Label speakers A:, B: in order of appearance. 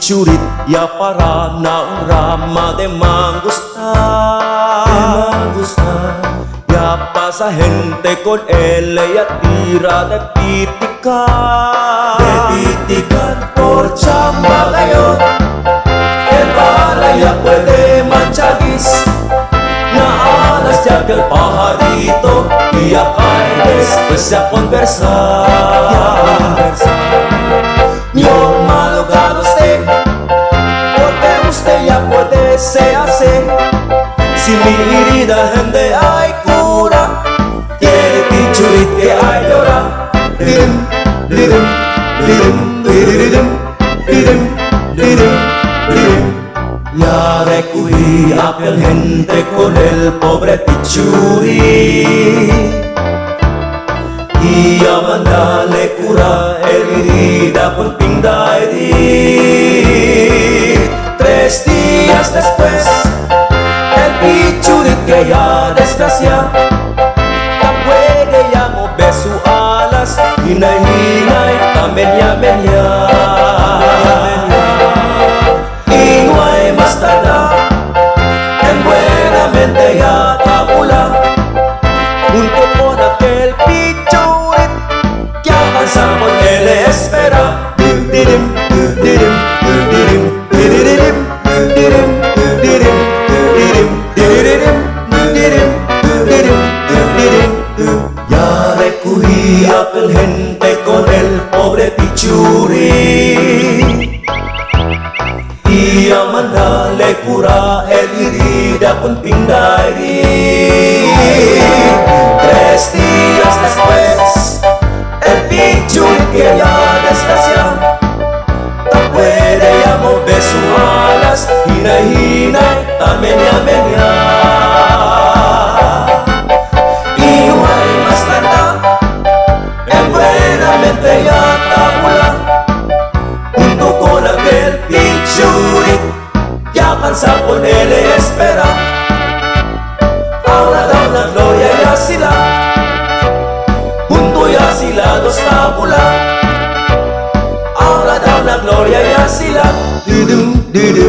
A: pichurit ya para na rama de mangustan. Ya pasa gente con él y tira de pitican por chamba ngayon. El bala ya puede manchagis na alas ya que el pajarito y ya cae después a conversar. Yo malogrado usted porque usted ya puede se hacer. Si mi herida gente hay cura, tiene pichurit que hay llorar. Dirim, dirim, dirim, dirim, dirim, dirim, dirim. Ya recogí aquel gente con el pobre pichurit y a mandarle cura el herida con pindairi. 3 días después el pichurit que ya desgracia la puede ya mover su alas. Hinay-hinay kamenya-menya. Y no hay más tardar en buenamente ya tabula junto con aquel pichurit que avanza con él espera. Dirim, dirim, dirim, dirim, dirim, dirim, dirim, dirim, dirim, dirim, dirim. Ya recogí aquel gente con el pobre pichurit y a mandarle cura el herida con pindairi. 3 días después el pichurit que ya desgracia no puede ya mover sus alas. Hinay-hinay kamenya-menya. Y no hay más tardar en buenamente ya tabula junto con aquel pichurit que avanza con él y espera. Ahora da una gloria y asila junto y asilados tabula. Ahora da una gloria y asila. Didum, didum.